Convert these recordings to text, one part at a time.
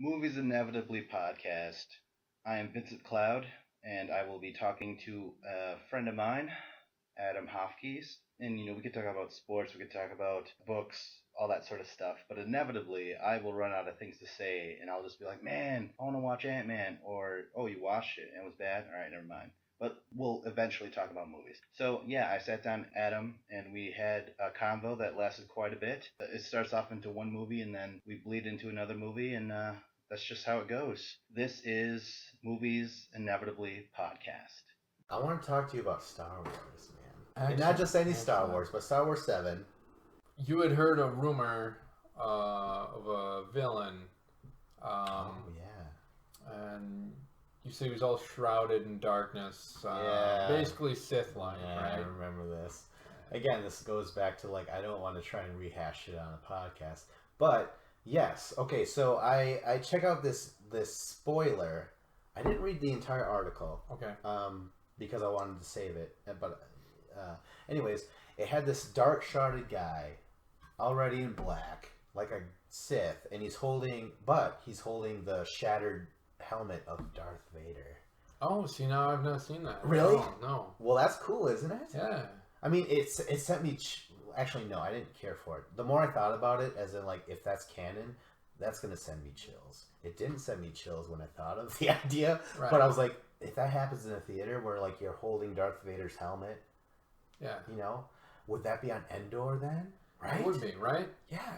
Movies Inevitably podcast. I am Vincent Cloud, and I will be talking to a friend of mine, Adam Hofkees. And, we could talk about sports, we could talk about books, all that sort of stuff. But inevitably, I will run out of things to say, and I'll just be like, man, I want to watch Ant-Man. Or, oh, you watched it and it was bad? All right, never mind. But we'll eventually talk about movies. So, yeah, I sat down Adam, and we had a convo that lasted quite a bit. It starts off into one movie, and then we bleed into another movie, and that's just how it goes. This is Movies Inevitably podcast. I want to talk to you about Star Wars, man. And Excellent. not just any Star Excellent. Wars, but Star Wars 7. You had heard a rumor of a villain, Oh, yeah. and you said he was all shrouded in darkness. Yeah. Basically Sith-like, Yeah, I right? remember this. Again, this goes back to, I don't want to try and rehash it on a podcast. But, yes. Okay, so I check out this spoiler. I didn't read the entire article. Okay. Because I wanted to save it. But, anyways, it had this dark shrouded guy, already in black, like a Sith, and he's holding the shattered helmet of Darth Vader. Oh, see, now I've not seen that. Really? No. Well, that's cool, isn't it? Yeah. I mean, it sent me. Actually, no, I didn't care for it. The more I thought about it, as in, if that's canon, that's gonna send me chills. It didn't send me chills when I thought of the idea, Right. but I was like, if that happens in a theater where you're holding Darth Vader's helmet, Yeah. would that be on Endor then? Right? It would be, right? Yeah.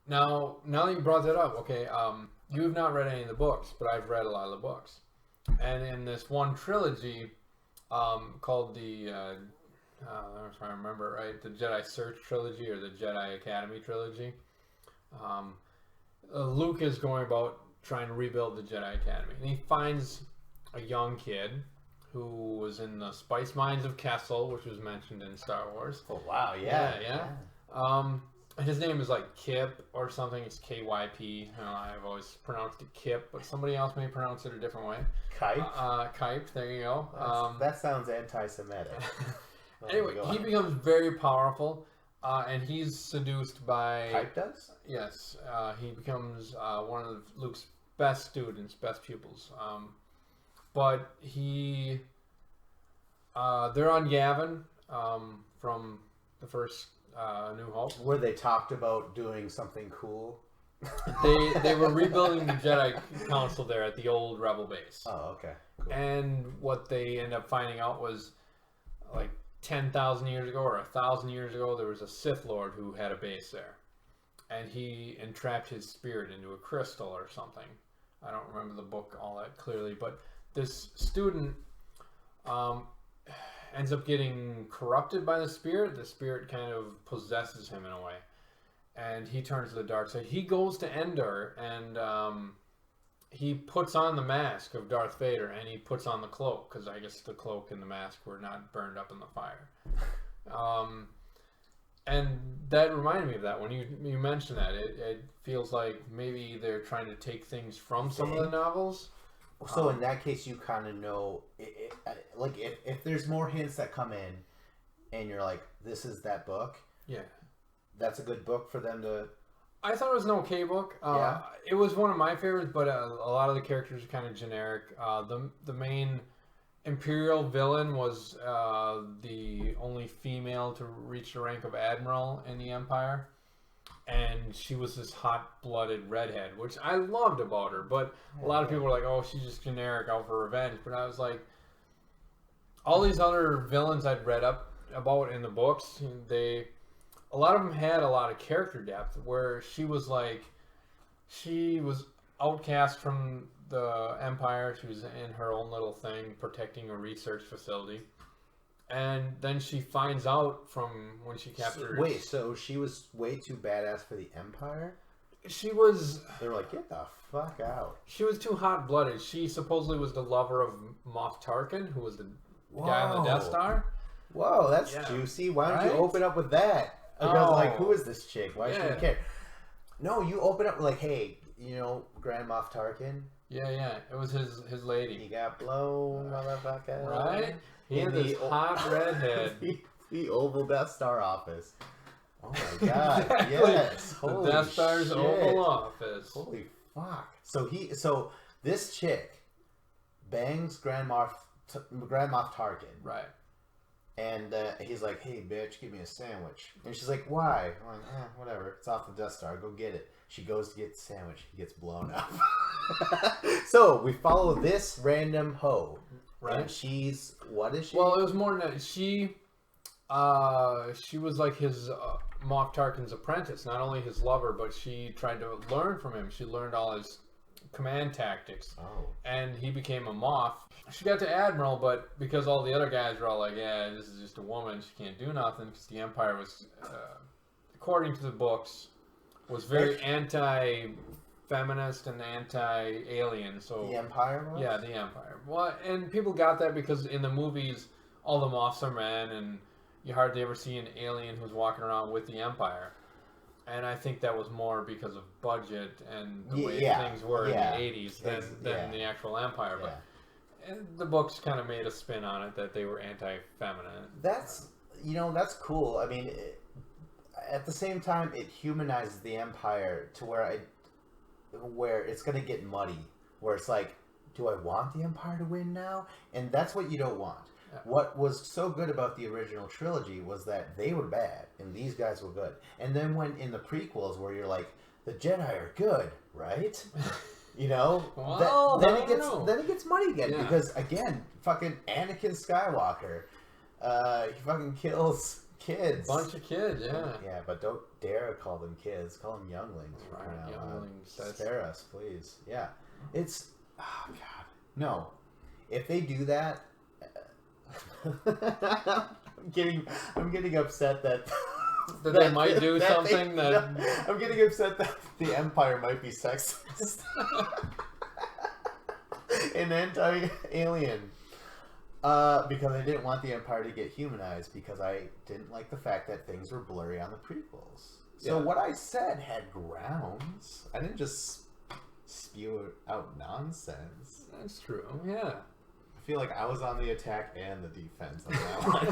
Now that you brought that up, okay, you have not read any of the books, but I've read a lot of the books. And in this one trilogy called the, if I remember right, the Jedi Search trilogy or the Jedi Academy trilogy, Luke is going about trying to rebuild the Jedi Academy. And he finds a young kid who was in the spice mines of Kessel, which was mentioned in Star Wars. Oh wow, yeah. His name is Kip or something. It's KYP. I've always pronounced it Kip, but somebody else may pronounce it a different way. Kite. Kipe. There you go. That sounds anti-Semitic. Anyway, he becomes very powerful, and he's seduced by. Kite does? Yes, he becomes one of Luke's best students, best pupils. But they're on Yavin from the first New Hope. Where they talked about doing something cool. They were rebuilding the Jedi Council there at the old Rebel base. Oh, okay. Cool. And what they end up finding out was 10,000 years ago or 1,000 years ago, there was a Sith Lord who had a base there. And he entrapped his spirit into a crystal or something. I don't remember the book all that clearly, but this student ends up getting corrupted by the spirit. The spirit kind of possesses him in a way. And he turns to the dark side. He goes to Endor and he puts on the mask of Darth Vader and he puts on the cloak because I guess the cloak and the mask were not burned up in the fire. And that reminded me of that when you mentioned that. It feels like maybe they're trying to take things from some of the novels. So in that case, you kind of know, if there's more hints that come in, and you're like, this is that book. Yeah, that's a good book for them to. I thought it was an okay book. Yeah. It was one of my favorites, but a lot of the characters are kind of generic. The main Imperial villain was the only female to reach the rank of admiral in the Empire. And she was this hot-blooded redhead, which I loved about her. But a lot of people were like, oh, she's just generic out for revenge. But I was like, all these other villains I'd read up about in the books, a lot of them had a lot of character depth, where she was outcast from the Empire. She was in her own little thing, protecting a research facility. And then she finds out from when she captures... So she was way too badass for the Empire? She was... They were like, get the fuck out. She was too hot-blooded. She supposedly was the lover of Moff Tarkin, who was the guy on the Death Star. Whoa, that's juicy. Why don't you open up with that? Because, who is this chick? Why should we care? No, you open up hey, Grand Moff Tarkin? Yeah. It was his lady. He got blown, motherfucker. Right? He had this hot redhead. The Oval Death Star office. Oh my god, Exactly. yes. The Death Star's Oval Office. Holy fuck? So this chick bangs Grand Moff Tarkin. Right. And he's like, hey, bitch, give me a sandwich. And she's like, why? I'm like, whatever. It's off the Death Star. Go get it. She goes to get the sandwich. He gets blown up. So we follow this random hoe. Right. And she's, what is she? Well, it was more than that. She was like his Moff Tarkin's apprentice. Not only his lover, but she tried to learn from him. She learned all his command tactics. Oh. And he became a Moff. She got to Admiral, but because all the other guys were all like, yeah, this is just a woman, she can't do nothing, because the Empire was, according to the books, was very anti-feminist and anti-alien. So The Empire was? Yeah, the Empire. Well, and people got that because in the movies, all the Moffs are men, and you hardly ever see an alien who's walking around with the Empire. And I think that was more because of budget and the way things were in the 80s than the actual Empire. But and the books kind of made a spin on it that they were anti-feminine. That's cool. I mean, at the same time, it humanizes the Empire to where it's going to get muddy. Where it's like, do I want the Empire to win now? And that's what you don't want. Yeah. What was so good about the original trilogy was that they were bad and these guys were good. And then when in the prequels where you're like, the Jedi are good, right? You know, well, then it gets muddy again because again, fucking Anakin Skywalker, he fucking kills kids, bunch of kids, yeah. But don't dare call them kids, call them younglings. Right, younglings. Spare us, please. Yeah, it's god, no. If they do that, I'm getting upset that. That they might do something that... I'm getting upset that the Empire might be sexist. And anti-alien. Because I didn't want the Empire to get humanized because I didn't like the fact that things were blurry on the prequels. So what I said had grounds. I didn't just spew out nonsense. That's true, yeah. I feel like I was on the attack and the defense on that one.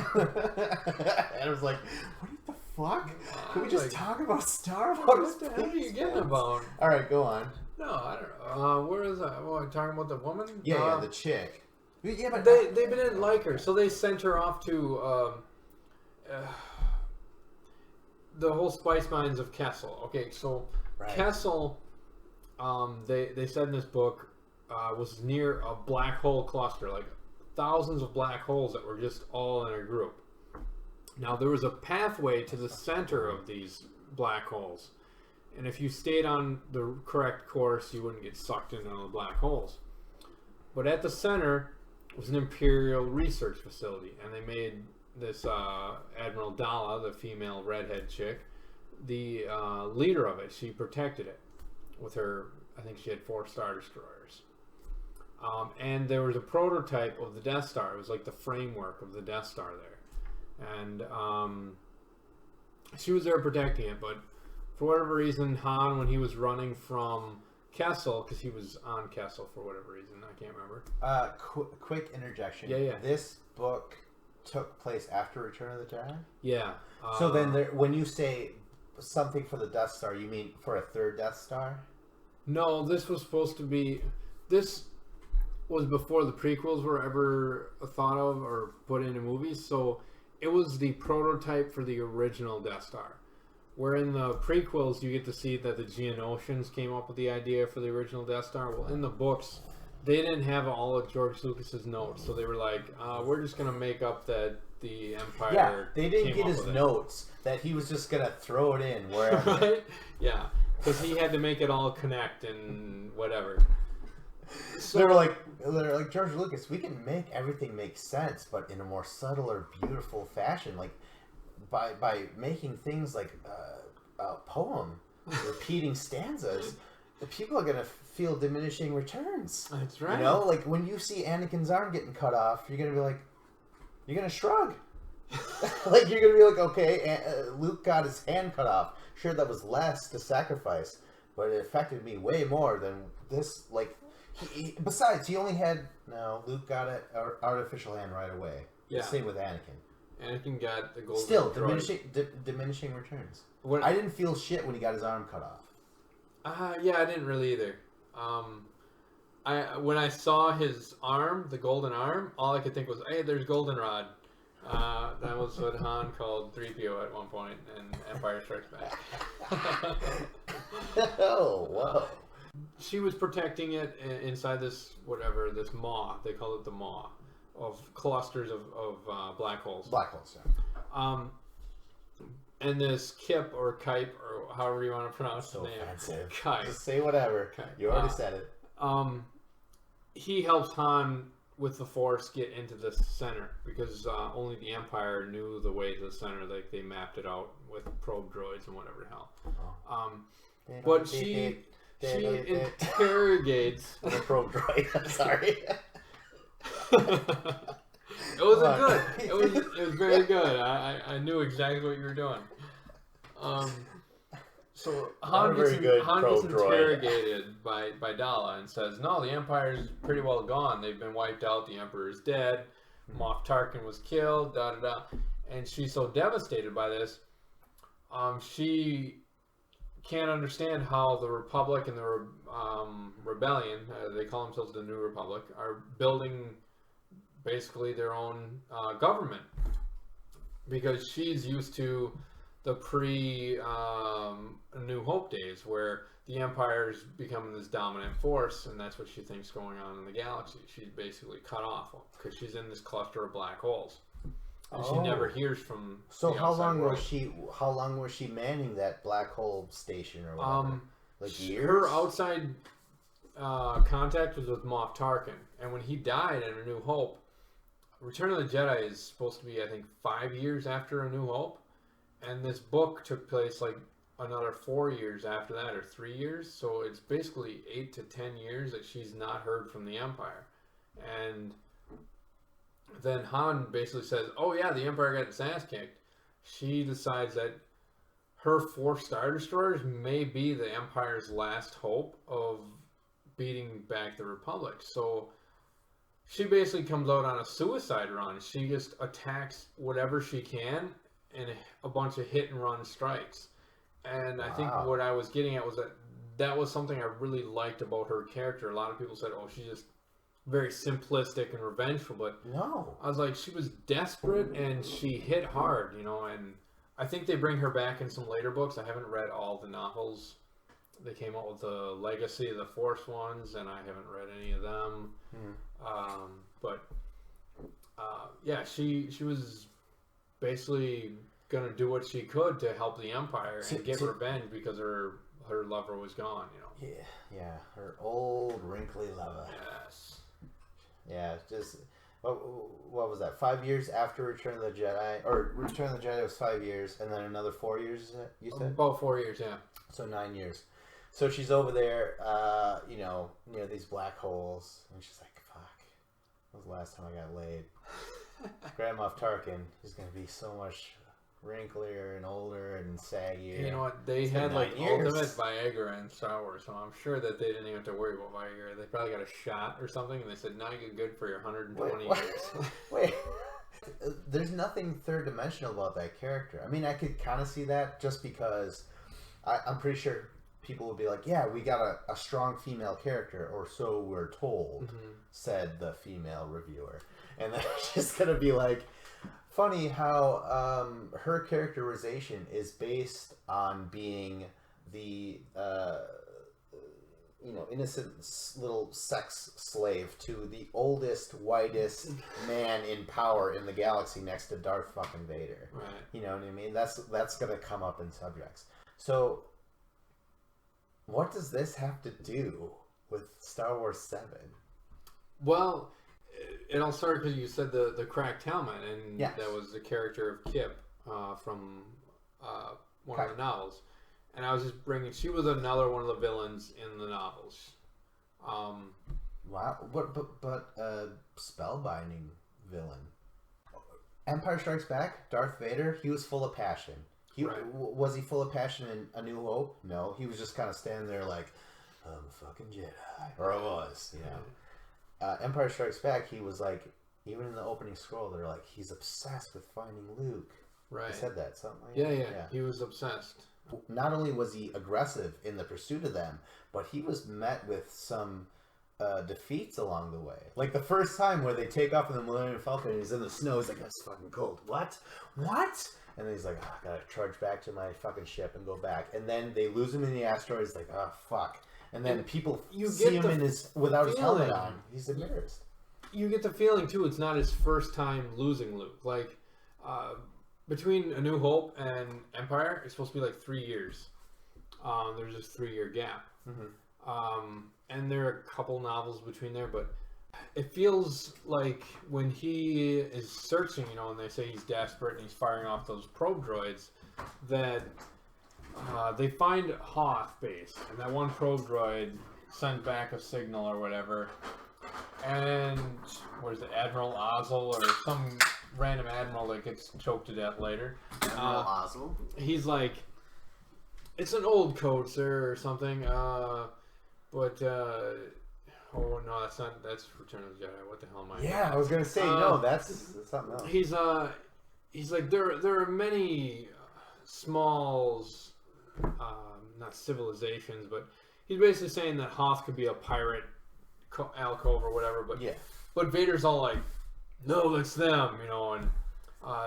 And I was like, what the fuck? Can we just talk about Star Wars? What the hell are you getting about? Alright, go on. No, I don't know. Where is that? Well, talking about the woman? Yeah, the chick. Yeah, but they didn't like her, so they sent her off to the whole spice mines of Kessel. Okay, so Kessel, they said in this book, was near a black hole cluster, like thousands of black holes that were just all in a group. Now there was a pathway to the center of these black holes, and if you stayed on the correct course, you wouldn't get sucked into the black holes. But at the center was an Imperial research facility, and they made this Admiral Dalla, the female redhead chick, the leader of it. She protected it with her, I think she had 4 Star Destroyers. And there was a prototype of the Death Star. It was like the framework of the Death Star there. And she was there protecting it, but for whatever reason, Han, when he was running from Kessel, because he was on Kessel for whatever reason, I can't remember. Quick interjection. Yeah. This book took place after Return of the Jedi? Yeah. So then when you say something for the Death Star, you mean for a 3rd Death Star? No, this was supposed to be... This was before the prequels were ever thought of or put into movies, so it was the prototype for the original Death Star. Where in the prequels you get to see that the Geonosians came up with the idea for the original Death Star. Well, in the books, they didn't have all of George Lucas's notes, so they were like, we're just going to make up that the Empire... Yeah, they didn't get his notes, that he was just going to throw it in wherever. Right? Yeah, because he had to make it all connect and whatever. So they're like, George Lucas, we can make everything make sense, but in a more subtle or beautiful fashion, like by making things like a poem, repeating stanzas, the people are gonna feel diminishing returns. That's right. You know, like when you see Anakin's arm getting cut off, you're gonna be like, you're gonna shrug. Like you're gonna be like, okay, Luke got his hand cut off. Sure, that was less to sacrifice, but it affected me way more than this. Like. Besides, he only had... No, Luke got an artificial hand right away. Yeah. The same with Anakin. Anakin got the golden Still, diminishing returns. I didn't feel shit when he got his arm cut off. Yeah, I didn't really either. When I saw his arm, the golden arm, all I could think was, "Hey, there's Goldenrod." That was what Han called 3PO at one point in Empire Strikes Back. Oh, whoa. She was protecting it inside this maw. They call it the maw of clusters of black holes. Black holes, yeah. And this Kip or Kype or however you want to pronounce So the name. offensive. Kype. Just say whatever. Kype. You already said it. He helps Han with the Force get into the center because only the Empire knew the way to the center. Like they mapped it out with probe droids and whatever the hell. But she interrogates the probe droid. I'm sorry. It wasn't good. It was very good. I knew exactly what you were doing. So Han gets interrogated by Dala and says, "No, the Empire's pretty well gone. They've been wiped out. The Emperor is dead. Moff Tarkin was killed. Da da da." And she's so devastated by this, she can't understand how the Republic and the Rebellion, they call themselves the New Republic, are building basically their own government, because she's used to the New Hope days where the Empire's becoming this dominant force, and that's what she thinks going on in the galaxy. She's basically cut off because she's in this cluster of black holes, and she never hears from. So the how long world. was she? How long was she manning that black hole station or whatever? Like years. Her outside contact was with Moff Tarkin, and when he died in A New Hope, Return of the Jedi is supposed to be, I think, 5 years after A New Hope, and this book took place like another 4 years after that, or 3 years. So it's basically 8 to 10 years that she's not heard from the Empire. And then Han basically says, "Oh yeah, the Empire got its ass kicked." She decides that her 4 Star Destroyers may be the Empire's last hope of beating back the Republic. So she basically comes out on a suicide run. She just attacks whatever she can in a bunch of hit and run strikes. And I think what I was getting at was that was something I really liked about her character. A lot of people said, "Oh, she's just very simplistic and revengeful," but no, I was like, she was desperate and she hit hard, you know. And I think they bring her back in some later books. I haven't read all the novels. They came out with the Legacy of the Force ones, and I haven't read any of them. Yeah, she was basically gonna do what she could to help the Empire and get revenge because her lover was gone, you know. Yeah, her old wrinkly lover. Yes. Yeah, just what was that? 5 years after Return of the Jedi, or Return of the Jedi was 5 years, and then another 4 years. You said about 4 years, yeah. So 9 years. So she's over there, you know, near these black holes, and she's like, "Fuck, that was the last time I got laid." Grand Moff Tarkin is gonna be so much wrinklier and older and saggier. You know what? They had been like 9 years. ultimate Viagra in Star Wars, so I'm sure that they didn't even have to worry about Viagra. They probably got a shot or something, and they said, "Now you're good for your 120 years." Wait. There's nothing third dimensional about that character. I mean, I could kind of see that just because I'm pretty sure people would be like, "Yeah, we got a strong female character," or so we're told, said the female reviewer. And then it's just going to be like, funny how her characterization is based on being the, innocent little sex slave to the oldest, whitest man in power in the galaxy next to Darth fucking Vader. Right. You know what I mean? That's going to come up in subjects. So, what does this have to do with Star Wars 7? Well, it all started because you said the cracked helmet, and yes. That was the character of Kip from one of the novels. And I was just she was another one of the villains in the novels. Wow, but spellbinding villain. Empire Strikes Back, Darth Vader, he was full of passion. Was he full of passion in A New Hope? No, he was just kind of standing there like, "I'm a fucking Jedi," or I was, you know. Empire Strikes Back, he was like, even in the opening scroll, they're like, he's obsessed with finding Luke. Right. He said that, something like that. Yeah. He was obsessed. Not only was he aggressive in the pursuit of them, but he was met with some defeats along the way. Like the first time where they take off in the Millennium Falcon and he's in the snow, he's like, "That's fucking cold." What? And then he's like, "Oh, I gotta charge back to my fucking ship and go back." And then they lose him in the asteroid. He's like, "Oh, fuck." And then people see him in without his helmet on. He's embarrassed. You get the feeling too. It's not his first time losing Luke. Like between A New Hope and Empire, it's supposed to be like 3 years. There's this 3-year gap. And there are a couple novels between there, but it feels like when he is searching, and they say he's desperate and he's firing off those probe droids, that they find Hoth base, and that one probe droid sends back a signal or whatever, and what is it, Admiral Ozzel or some random admiral that gets choked to death later. Admiral Ozzel? He's like, "It's an old code, sir," or something. Oh no, that's not. That's Return of the Jedi. What the hell am I? Yeah, I was gonna say no. That's something else. He's like there are many small, not civilizations, but he's basically saying that Hoth could be a pirate alcove or whatever. But yeah, but Vader's all like, "No, it's them," and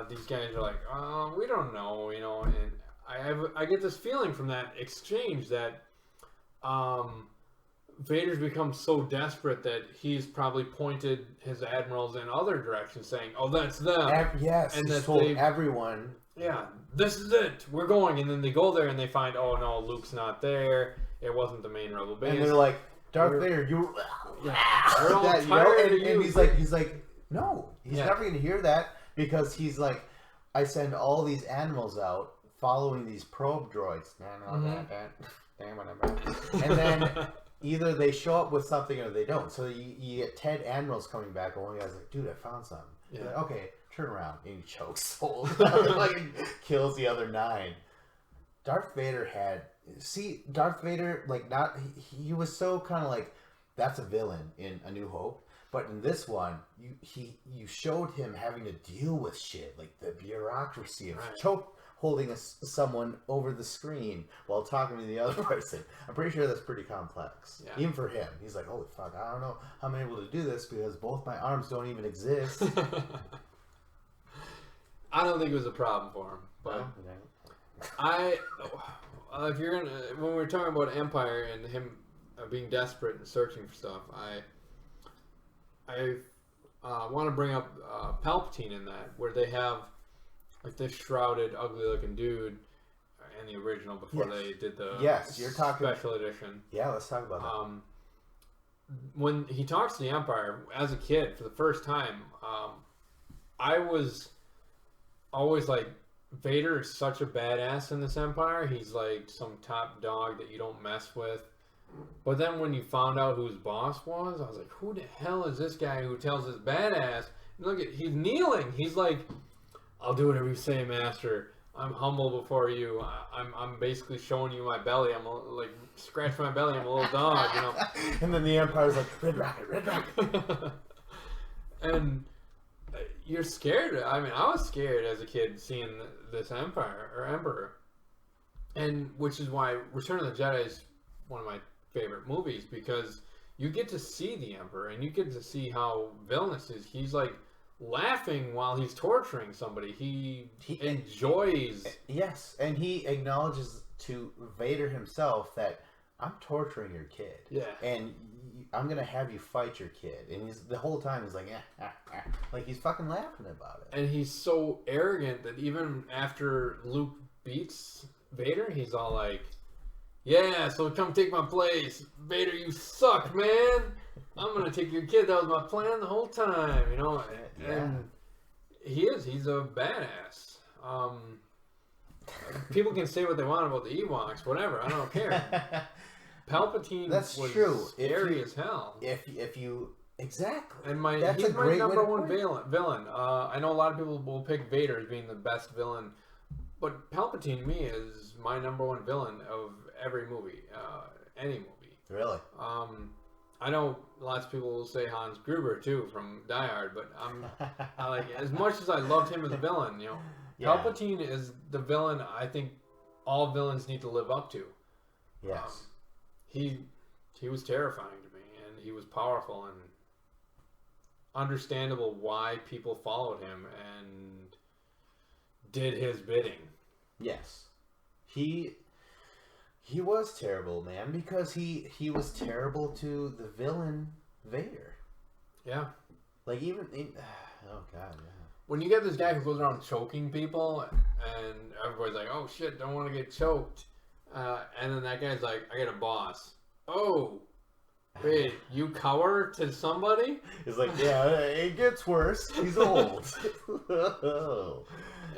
these guys are like, "We don't know," and I get this feeling from that exchange that Vader's become so desperate that he's probably pointed his admirals in other directions, saying, "Oh, that's them." Yes, and he's told everyone. Yeah, this is it. We're going, and then they go there and they find, "Oh no, Luke's not there. It wasn't the main rebel base." And they're like, "Darth Vader, you." We're all tired of you. And he's like, no, he's never gonna hear that because he's like, I send all these animals out following these probe droids. And then either they show up with something or they don't. So you get 10 admirals coming back, and one guy's like, "Dude, I found something." Yeah. Like, "Okay, turn around." And he chokes like kills the other 9. Darth Vader he was so kind of like, that's a villain in A New Hope. But in this one, you showed him having to deal with shit, like the bureaucracy of holding someone over the screen while talking to the other person. I'm pretty sure that's pretty complex. Yeah. Even for him. He's like, "Holy fuck, I don't know how I'm able to do this because both my arms don't even exist." I don't think it was a problem for him. But if you're gonna, when we're talking about Empire and him being desperate and searching for stuff, I want to bring up Palpatine in that, where they have like this shrouded, ugly-looking dude in the original before they did the you're talking special edition. Yeah, let's talk about that. When he talks to the Empire as a kid for the first time, I was always like, Vader is such a badass in this Empire. He's like some top dog that you don't mess with. But then when you found out who his boss was, I was like, "Who the hell is this guy who tells his badass?" And look, he's kneeling. He's like, "I'll do whatever you say, Master. I'm humble before you. I'm basically showing you my belly. I'm like, scratch my belly. I'm a little dog, And then the Empire's like, "Red rocket, red rocket." And you're scared. I mean, I was scared as a kid seeing this Emperor, and which is why Return of the Jedi is one of my favorite movies, because you get to see the Emperor and you get to see how villainous is. He's like laughing while he's torturing somebody. He enjoys. Yes, and he acknowledges to Vader himself that, "I'm torturing your kid. Yeah. And I'm gonna have you fight your kid." And he's the whole time he's like, like he's fucking laughing about it. And he's so arrogant that even after Luke beats Vader, he's all like, "Yeah, so come take my place. Vader, you suck, man. I'm gonna take your kid. That was my plan the whole time," And he's a badass. People can say what they want about the Ewoks, whatever. I don't care. Palpatine was true. Scary as hell. If you exactly. And he's my number one villain. I know a lot of people will pick Vader as being the best villain, but Palpatine to me is my number one villain of every movie, any movie. Really? I know lots of people will say Hans Gruber too from Die Hard, but I like, as much as I loved him as a villain, Palpatine is the villain I think all villains need to live up to. Yes. He was terrifying to me, and he was powerful and understandable why people followed him and did his bidding. Yes. He was terrible, man, because he was terrible to the villain Vader. Yeah. Like even oh god, yeah. When you get this guy who goes around choking people, and everybody's like, "Oh shit, don't want to get choked," and then that guy's like, "I got a boss." Oh, wait, you cower to somebody? He's like, yeah, it gets worse. He's old.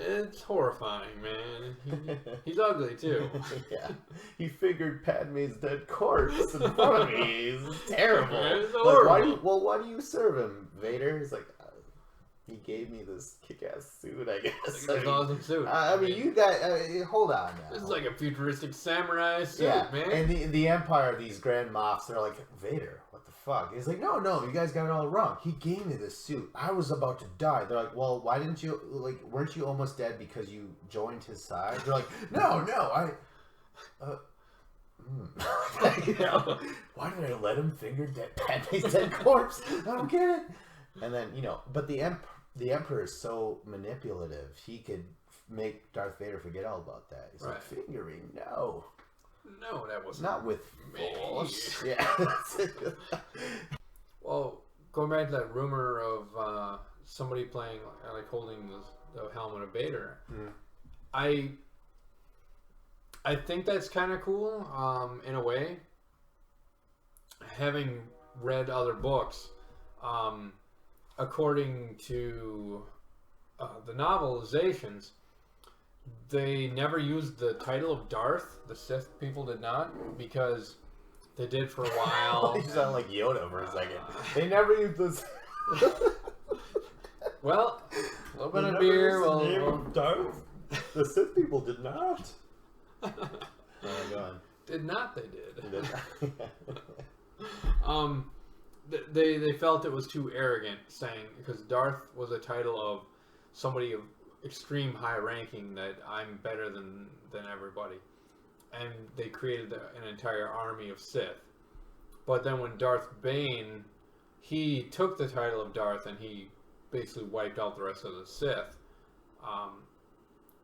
It's horrifying, man. He's ugly too. Yeah. He figured Padme's dead corpse in front of me. It's terrible. It's Like, horrible. why do you serve him, Vader? He's like, he gave me this kick-ass suit, I guess. It's an awesome suit. I mean, you got hold on now. This is like a futuristic samurai suit, yeah, man. and the Empire, these Grand Moffs, they're like, Vader, what the fuck? He's like, no, you guys got it all wrong. He gave me this suit. I was about to die. They're like, well, why didn't you, like, weren't you almost dead because you joined his side? They're like, no, you know, why did I let him finger Padme's dead corpse? I don't get it. And then, you know, but the Emperor is so manipulative. He could make Darth Vader forget all about that. He's like, fingering, no. No, that was Not with me. force. Yeah. Well, going back to that rumor of somebody playing, like holding the helmet of Vader, I think that's kind of cool in a way. Having read other books, according to the novelizations, they never used the title of Darth. The Sith people did not, because they did for a while. You sound like Yoda for a second. They never used this. Well, a little bit of beer. Darth. The Sith people did not. Go on. Did not. They did. They did. They felt it was too arrogant, saying, because Darth was a title of somebody of extreme high ranking, that I'm better than everybody, and they created an entire army of Sith. But then when Darth Bane, he took the title of Darth and he basically wiped out the rest of the Sith.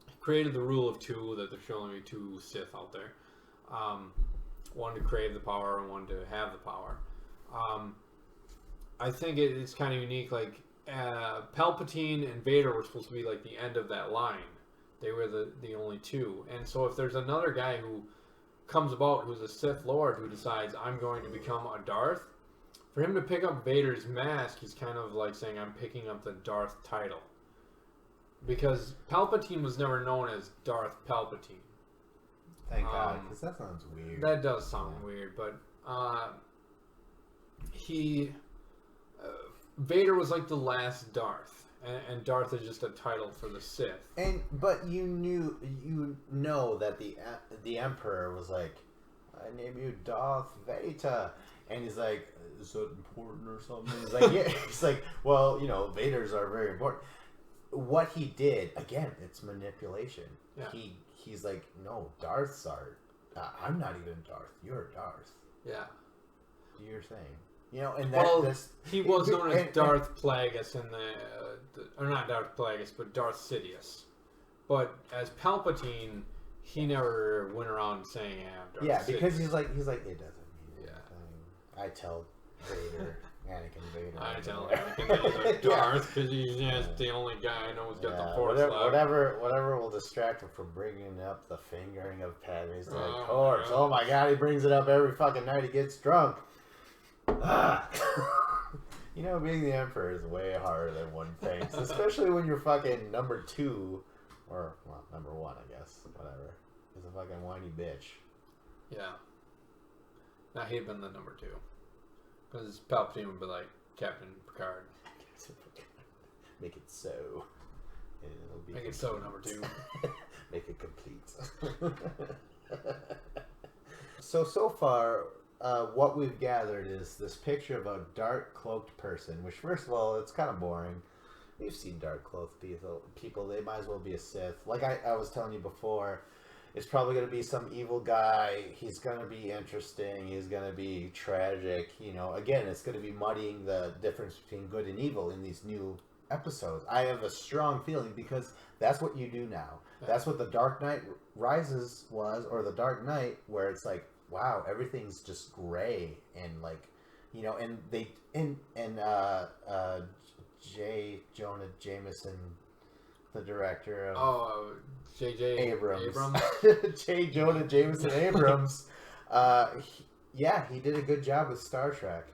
He created the rule of two, that there should only be two Sith out there, one to crave the power and one to have the power. I think it's kind of unique. Like Palpatine and Vader were supposed to be like the end of that line. They were the only two. And so if there's another guy who comes about who's a Sith Lord who decides, I'm going to become a Darth, for him to pick up Vader's mask, he's kind of like saying, I'm picking up the Darth title. Because Palpatine was never known as Darth Palpatine. Thank God, because that sounds weird. That does sound weird, but Vader was like the last Darth, and Darth is just a title for the Sith. But you know that the Emperor was like, I name you Darth Vader, and he's like, is that important or something? He's like, yeah. He's like, well, you know, Vaders are very important. What he did, again, it's manipulation. Yeah. He's like, no, Darths are. I'm not even Darth. You're Darth. Yeah. Do your thing. You know, and that he was known as Darth Plagueis in or not Darth Plagueis, but Darth Sidious. But as Palpatine, he never went around saying, Darth Sidious. Because he's like, it doesn't mean anything. I tell Anakin Vader. I tell Anakin he's Darth, because he's just the only guy I know who's got the Force left. Whatever will distract him from bringing up the fingering of Padme's dead corpse. Oh my God, he brings it up every fucking night he gets drunk. You know, being the Emperor is way harder than one thinks, especially when you're fucking number 2, or well, number 1, I guess. Whatever. He's a fucking whiny bitch. Yeah. Now he'd been the number 2. Because Palpatine would be like Captain Picard. Make it so. It'll be Make it so, number 2. Make it complete. So far, what we've gathered is this picture of a dark cloaked person, which, first of all, it's kind of boring. We've seen dark cloaked people. They might as well be a Sith. Like I was telling you before, it's probably going to be some evil guy. He's going to be interesting. He's going to be tragic. Again, it's going to be muddying the difference between good and evil in these new episodes. I have a strong feeling because that's what you do now. That's what the Dark Knight Rises was, or the Dark Knight, where it's like, wow, everything's just gray and like, and they J. Jonah Jameson, the director of J.J. Abrams. J. Jonah Jameson Abrams. He did a good job with Star Trek,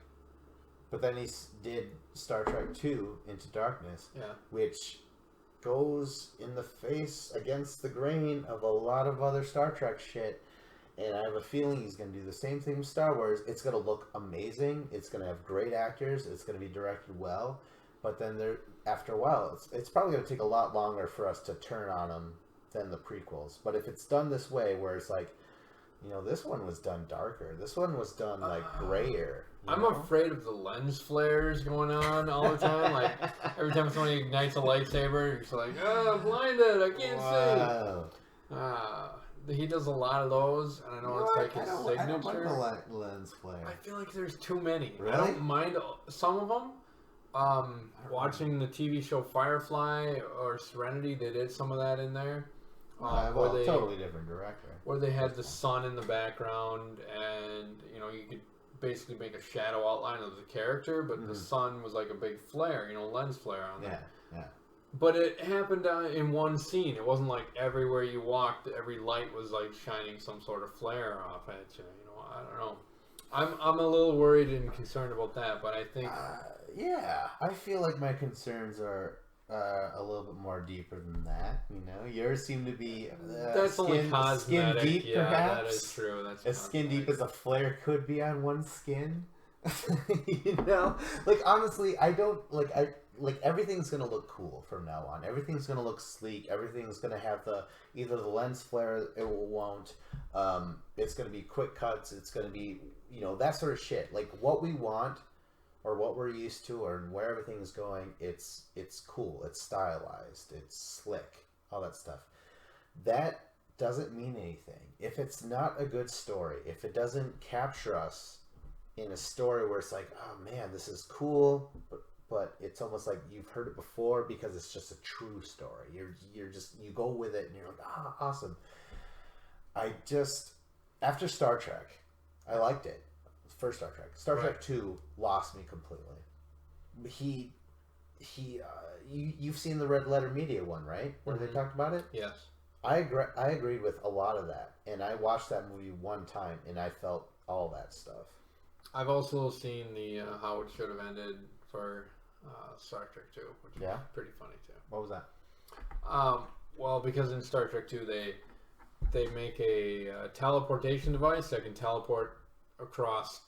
but then he did Star Trek 2 Into Darkness, which goes in the face against the grain of a lot of other Star Trek shit. And I have a feeling he's going to do the same thing with Star Wars. It's going to look amazing. It's going to have great actors. It's going to be directed well. But then after a while, it's probably going to take a lot longer for us to turn on them than the prequels. But if it's done this way, where it's like, this one was done darker. This one was done like grayer. I'm afraid of the lens flares going on all the time. Like every time somebody ignites a lightsaber, you're just like, oh, I'm blinded. I can't see. He does a lot of those, and I know it's like his signature. I don't like the lens flare. I feel like there's too many. Really? I don't mind some of them. Watching the TV show Firefly or Serenity, they did some of that in there. Totally different director. Where they had the sun in the background, and you could basically make a shadow outline of the character, but the sun was like a big flare, lens flare on there. Yeah. But it happened in one scene. It wasn't like everywhere you walked, every light was like shining some sort of flare off at you. I don't know. I'm a little worried and concerned about that, but I think I feel like my concerns are a little bit more deeper than that. Yours seem to be that's only cosmetic. Skin deep, yeah, perhaps. That is true. That's as skin deep as a flare could be on one's skin. Like honestly, I don't like everything's gonna look cool from now on. Everything's gonna look sleek. Everything's gonna have either the lens flare, it won't. It's gonna be quick cuts. It's gonna be that sort of shit. Like what we want, or what we're used to, or where everything's going. It's cool. It's stylized. It's slick. All that stuff. That doesn't mean anything if it's not a good story. If it doesn't capture us in a story where it's like, oh man, this is cool, but it's almost like you've heard it before because it's just a true story. You go with it and you're like, awesome. After Star Trek, I liked it. First Star Trek. Star Trek 2 lost me completely. You've seen the Red Letter Media one, right? Where they talked about it? yes. I agreed with a lot of that, and I watched that movie one time, and I felt all that stuff. I've also seen the How It Should Have Ended for Star Trek 2, which is pretty funny too. What was that? Well, because in Star Trek 2 they make a teleportation device that can teleport across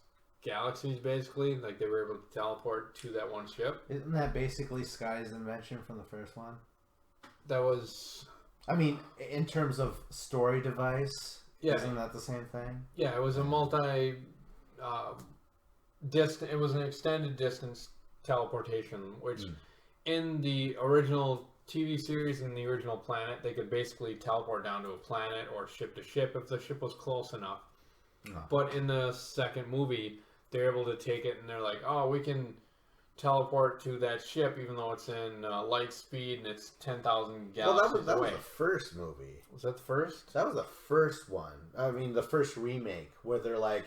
galaxies, basically. Like they were able to teleport to that one ship. Isn't that basically Sky's invention from the first one? That was... I mean, in terms of story device, isn't that the same thing? Yeah, it was a it was an extended distance teleportation, which in the original TV series and the original planet, they could basically teleport down to a planet or ship to ship if the ship was close enough. But in the second movie, they're able to take it and they're like, oh, we can teleport to that ship even though it's in light speed and it's 10,000 galaxies away. That was the first movie. Was that the first? That was the first one. I mean, the first remake where they're like,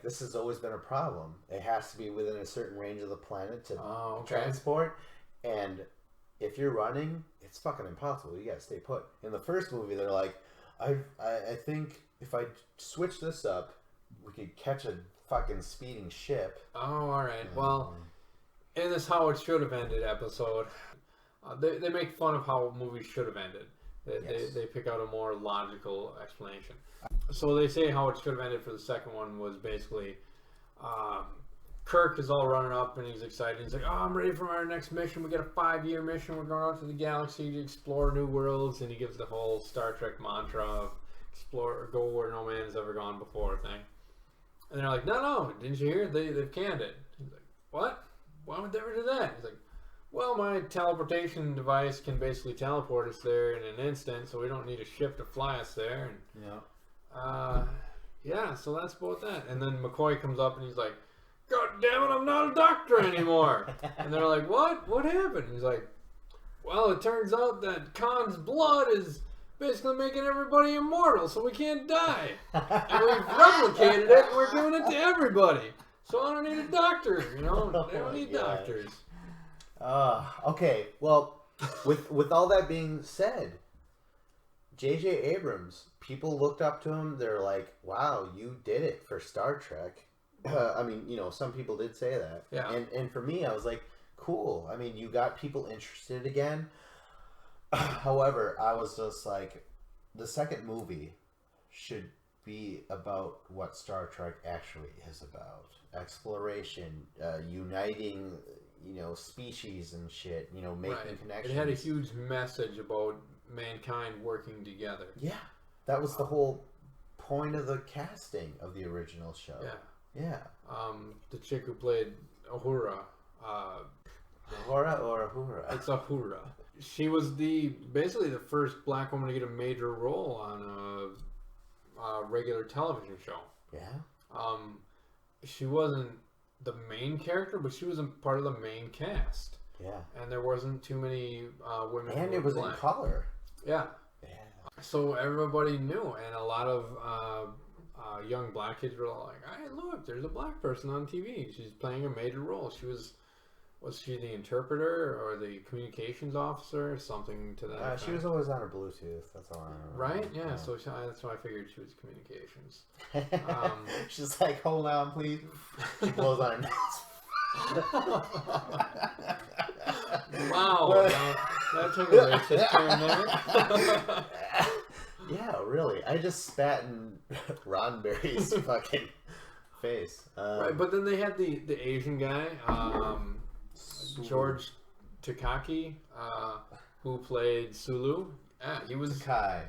this has always been a problem. It has to be within a certain range of the planet to transport. And if you're running, it's fucking impossible. You gotta stay put. In the first movie, they're like, I think if I switch this up, we could catch a fucking speeding ship. Oh, alright. Well, in this How It Should Have Ended episode, they make fun of how movies should have ended. They pick out a more logical explanation. So they say how it should have ended for the second one was basically Kirk is all running up and he's excited. He's like, oh, I'm ready for our next mission. We got a 5-year mission. We're going out to the galaxy to explore new worlds. And he gives the whole Star Trek mantra of go where no man has ever gone before thing. And they're like, no, didn't you hear? They've canned it. He's like, what? Why would they ever do that? He's like, well, my teleportation device can basically teleport us there in an instant, so we don't need a ship to fly us there. And yeah, so that's about that. And then McCoy comes up and he's like, God damn it, I'm not a doctor anymore. And they're like, what? What happened? He's like, well, it turns out that Khan's blood is basically making everybody immortal, so we can't die. And we've replicated it, and we're giving it to everybody. So I don't need a doctor, you know? They don't need doctors. Okay, well, with all that being said, J.J. Abrams, people looked up to him. They're like, wow, you did it for Star Trek. I mean, you know, some people did say that. Yeah. And for me, I was like, cool. I mean, you got people interested again. However, I was just like, the second movie should be about what Star Trek actually is about. Exploration, uniting, you know, species and shit, you know, making connections. It had a huge message about mankind working together. Yeah. That was the whole point of the casting of the original show. Yeah. Yeah. The chick who played Uhura. Uhura or Uhura? It's Uhura. She was basically the first black woman to get a major role on a regular television show. Yeah. She wasn't the main character, but she was a part of the main cast. Yeah. And there wasn't too many women. And who it was black. in color. Yeah. Yeah. So everybody knew, and a lot of young black kids were like, "Hey, look, there's a black person on TV. She's playing a major role. Was she the interpreter or the communications officer or something to that effect? She was always on her Bluetooth. That's all I remember. Right? Yeah. So that's why I figured she was communications. She's like, hold on, please. She blows on her Wow. That took a racist turn there. Yeah, really. I just spat in Ron Berry's fucking face. Right, but then they had the Asian guy, George Takaki, who played Sulu. Yeah, he was Takai.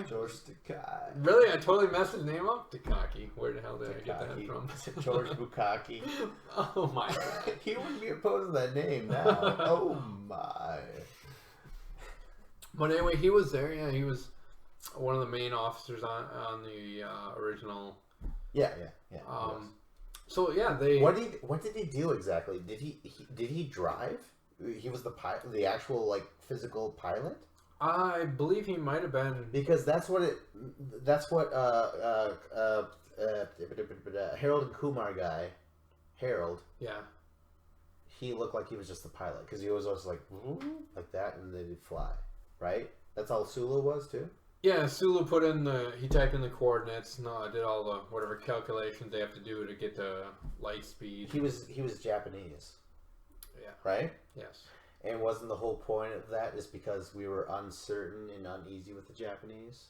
George Takai. Really, I totally messed his name up. Takaki. Where the hell did I get that from? George Bukaki. Oh my god. He wouldn't be opposed to that name now. Oh my. But anyway, he was there. Yeah, he was one of the main officers on the original. Yeah. So yeah, they. What did he do exactly? Did he drive? He was the pilot, the actual like physical pilot. I believe he might have been, because that's what Harold and Kumar guy, Harold. Yeah. He looked like he was just the pilot because he was always like that, and then he'd fly. Right. That's all Sulu was too. Yeah, Sulu he typed in the coordinates, did all the whatever calculations they have to do to get to light speed. He was Japanese. Yeah. Right? Yes. And wasn't the whole point of that is because we were uncertain and uneasy with the Japanese?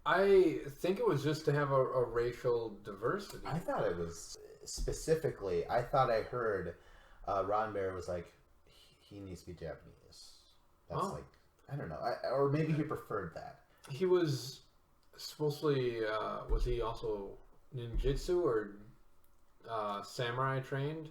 I think it was just to have a racial diversity. I thought it was specifically, I heard Ron Baer was like, he needs to be Japanese. That's like, I don't know. Or maybe he preferred that. He was supposedly, was he also ninjutsu or samurai trained?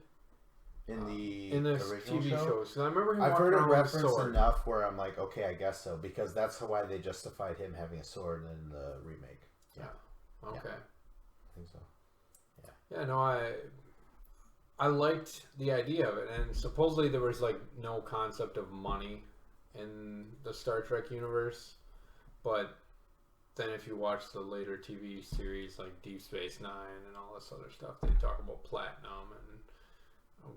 In the original TV shows. So I remember him. I've heard it referenced sword. enough where I'm like, okay, I guess so, because that's why they justified him having a sword in the remake. Yeah. Okay. Yeah. I think so. Yeah. Yeah. No, I liked the idea of it, and supposedly there was like no concept of money in the Star Trek universe, but then if you watch the later TV series like Deep Space Nine and all this other stuff, they talk about platinum and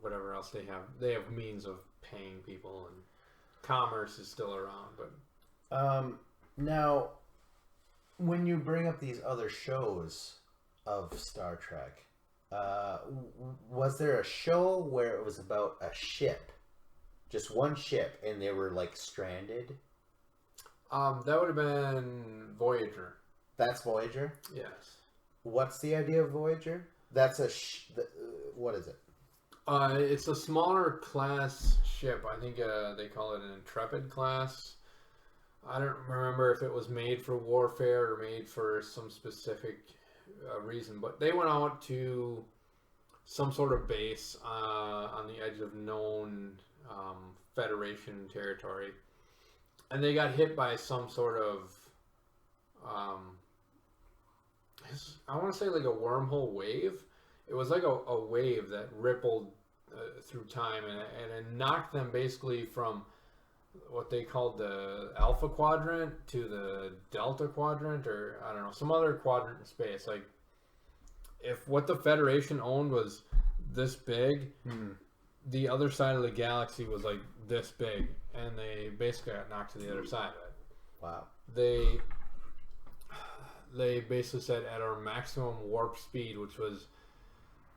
whatever else they have means of paying people, and commerce is still around. But now when you bring up these other shows of Star Trek, was there a show where it was about a ship, just one ship, and they were like stranded? That would have been Voyager. That's Voyager? Yes. What's the idea of Voyager? That's what is it? It's a smaller class ship. I think they call it an Intrepid class. I don't remember if it was made for warfare or made for some specific reason, but they went out to some sort of base on the edge of known Federation territory, and they got hit by some sort of I want to say like a wormhole wave. It was like a wave that rippled through time, and it knocked them basically from what they called the Alpha Quadrant to the Delta Quadrant, or I don't know, some other quadrant in space. Like, if what the Federation owned was this big, the other side of the galaxy was like this big, and they basically got knocked to the other side of it. Wow. They basically said at our maximum warp speed, which was,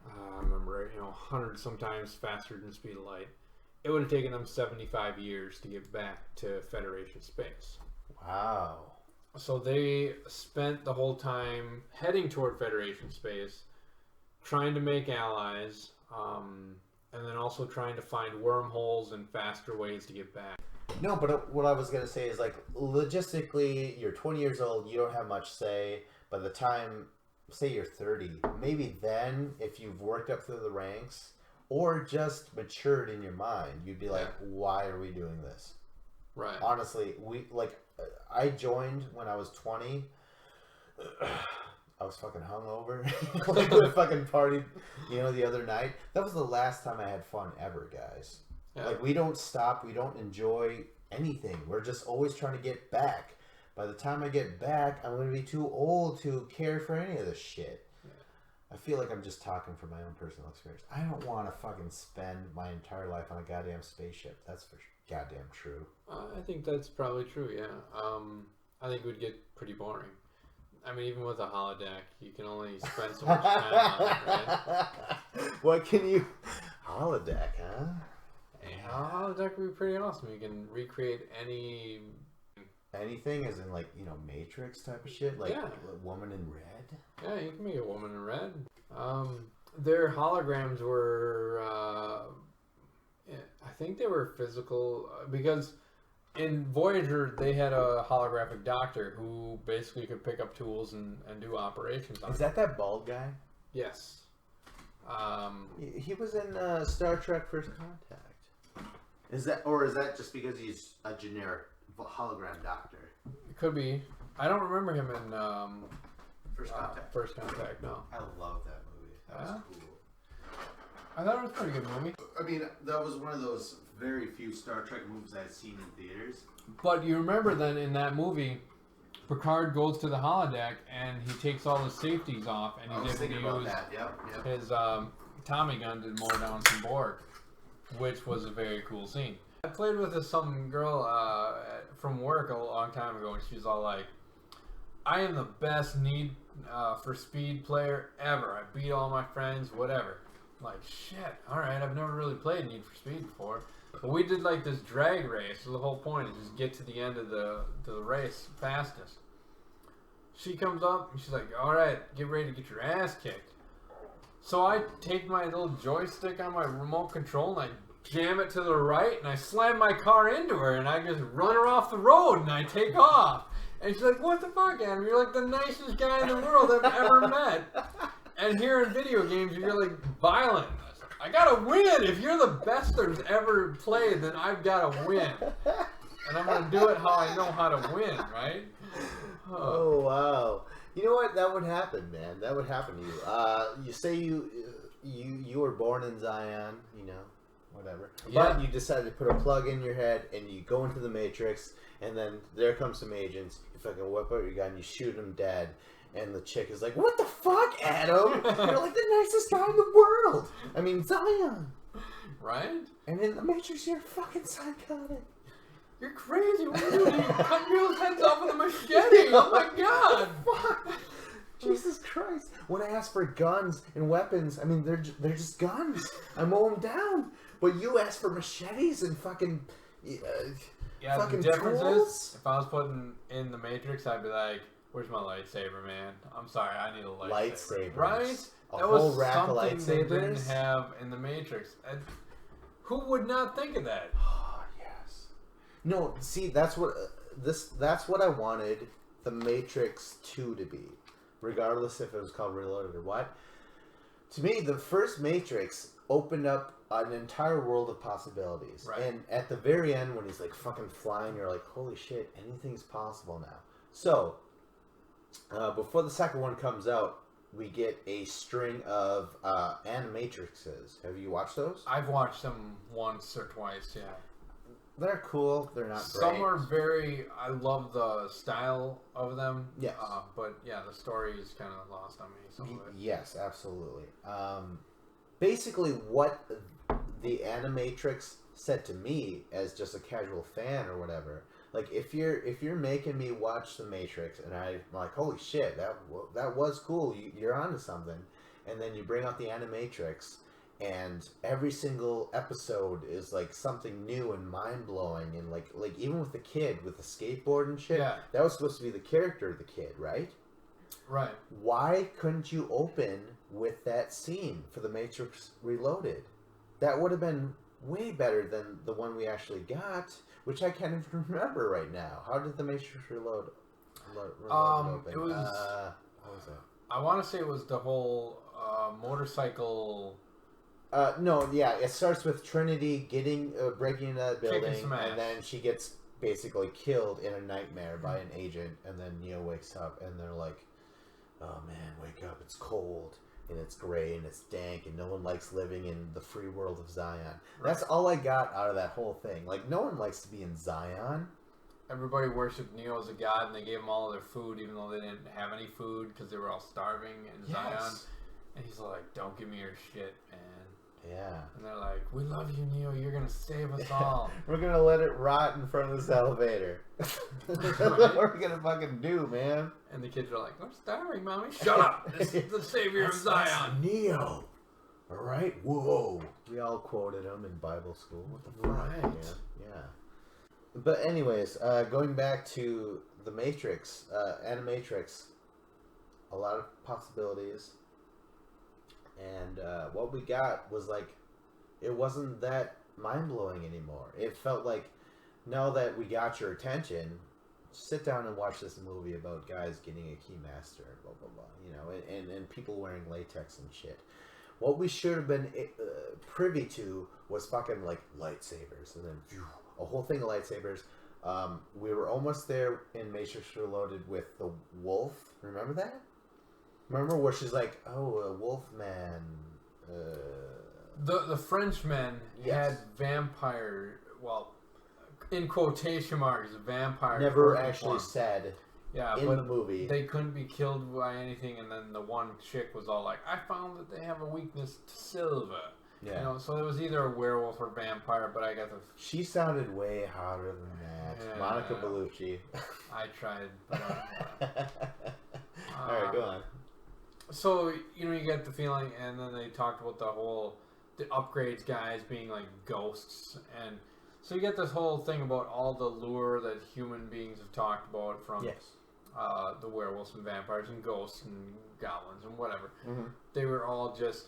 I remember, 100 sometimes faster than the speed of light, it would have taken them 75 years to get back to Federation space. Wow. So they spent the whole time heading toward Federation space, trying to make allies, and then also trying to find wormholes and faster ways to get back. No, but what I was going to say is, like, logistically, you're 20 years old, you don't have much say. By the time, say you're 30, maybe then, if you've worked up through the ranks, or just matured in your mind, you'd be like, why are we doing this? Right. Honestly, I joined when I was 20. I was fucking hungover. Like, we fucking partied, the other night. That was the last time I had fun ever, guys. Yeah. Like, we don't stop. We don't enjoy anything. We're just always trying to get back. By the time I get back, I'm going to be too old to care for any of this shit. Yeah. I feel like I'm just talking from my own personal experience. I don't want to fucking spend my entire life on a goddamn spaceship. That's for goddamn true. I think that's probably true, yeah. I think it would get pretty boring. I mean, even with a holodeck, you can only spend so much time on it, right? What can you... Holodeck, huh? A holodeck would be pretty awesome. You can recreate anything, as in, like, Matrix type of shit? Like, Woman in Red? Yeah, you can make a Woman in Red. Their holograms were... I think they were physical, because in Voyager they had a holographic doctor who basically could pick up tools and do operations on it. Is that bald guy? Yes. He was in Star Trek First Contact. Is that just because he's a generic hologram doctor? It could be. I don't remember him in First Contact. First Contact, no. I love that movie. That was cool. I thought it was a pretty good movie. I mean, that was one of those very few Star Trek movies I'd seen in theaters. But you remember then in that movie, Picard goes to the holodeck and he takes all the safeties off and he's able to use his Tommy gun to mow down some Borg, which was a very cool scene. I played with some girl from work a long time ago, and she's all like, I am the best Need for Speed player ever. I beat all my friends, whatever. Like, shit, alright, I've never really played Need for Speed before. But we did like this drag race, so the whole point is just get to the end of the race fastest. She comes up and she's like, alright, get ready to get your ass kicked. So I take my little joystick on my remote control and I jam it to the right and I slam my car into her and I just run her off the road and I take off. And she's like, what the fuck, Adam? You're like the nicest guy in the world I've ever met. And here in video games, you're like violent. I gotta win. If you're the best there's ever played, then I've gotta win. And I'm gonna do it how I know how to win, right? Oh wow. You know what? That would happen, man. That would happen to you. You say you were born in Zion, whatever. Yeah. But you decided to put a plug in your head and you go into the Matrix, and then there come some agents. You fucking whip out your gun, you shoot them dead. And the chick is like, what the fuck, Adam? You're like the nicest guy in the world. I mean, Zion. Right? And in the Matrix, you're fucking psychotic. You're crazy. What are you doing? You cut people's heads off with a machete. Oh my god. Fuck. Jesus Christ. When I ask for guns and weapons, I mean, they're just guns. I mow them down. But you ask for machetes and fucking... fucking the difference tools? is, if I was putting in the Matrix, I'd be like, where's my lightsaber, man? I'm sorry, I need a lightsaber. Right? That was something they didn't have in the Matrix. And who would not think of that? Oh, yes. No, see, that's what I wanted the Matrix 2 to be. Regardless if it was called Reloaded or what. To me, the first Matrix opened up an entire world of possibilities. Right. And at the very end, when he's like fucking flying, you're like, holy shit, anything's possible now. So, before the second one comes out, we get a string of Animatrixes. Have you watched those? I've watched them once or twice, yeah. They're cool. They're not Some great. are very. I love the style of them. Yes. But yeah, the story is kind of lost on me. Some of it. Yes, absolutely. Basically, what the Animatrix said to me as just a casual fan or whatever, like if you're making me watch the Matrix and I'm like, holy shit, that was cool, you're onto something, and then you bring out the Animatrix, and every single episode is like something new and mind blowing, and like even with the kid with the skateboard and shit, Yeah. that was supposed to be the character of the kid, right? Right. Why couldn't you open with that scene for The Matrix Reloaded? That would have been way better than the one we actually got, which I can't even remember right now. How did The Matrix Reload open? It was. What was it? I want to say it was the whole motorcycle. No, yeah, it starts with Trinity breaking into that Kicking building, some ass. and then she gets basically killed in a nightmare by an agent, and then Neo wakes up, and they're like, oh man, wake up, it's cold, and it's gray, and it's dank, and no one likes living in the free world of Zion. That's all I got out of that whole thing. Like, no one likes to be in Zion. Everybody worshipped Neo as a god, and they gave him all of their food, even though they didn't have any food because they were all starving in Zion. And he's like, "Don't give me your shit, man." Yeah. And they're like, "We love you, Neo. You're gonna save us all." We're gonna let it rot in front of this elevator. That's what we're gonna fucking do, man. And the kids are like, "I'm starving, mommy." Shut up! This is the savior of Zion. Neo. All right. Whoa. We all quoted him in Bible school. What the fuck, Right. man? Yeah. But anyways, going back to the Matrix, Animatrix, a lot of possibilities, and what we got was like, it wasn't that mind blowing anymore. It felt like, now that we got your attention, sit down and watch this movie about guys getting a keymaster, blah blah blah, you know, and people wearing latex and shit. What we should have been privy to was fucking like lightsabers, and then phew, a whole thing of lightsabers. We were almost there in Matrix Reloaded with the wolf. Remember that? Remember where she's like, "Oh, a wolf man." The Frenchmen Yes. had vampire. Well, in quotation marks, vampire. Never form. actually said Yeah, in but the movie. they couldn't be killed by anything, and then the one chick was all like, "I found that they have a weakness to silver." Yeah. You know, so it was either a werewolf or vampire, but I got the. She sounded way hotter than that. Yeah. Monica Bellucci. I tried, but. All right, go on. So you know, you get the feeling, and then they talked about the upgrades guys being like ghosts, and so you get this whole thing about all the lure that human beings have talked about from Yes. the werewolves and vampires and ghosts and goblins and whatever. Mm-hmm. They were all just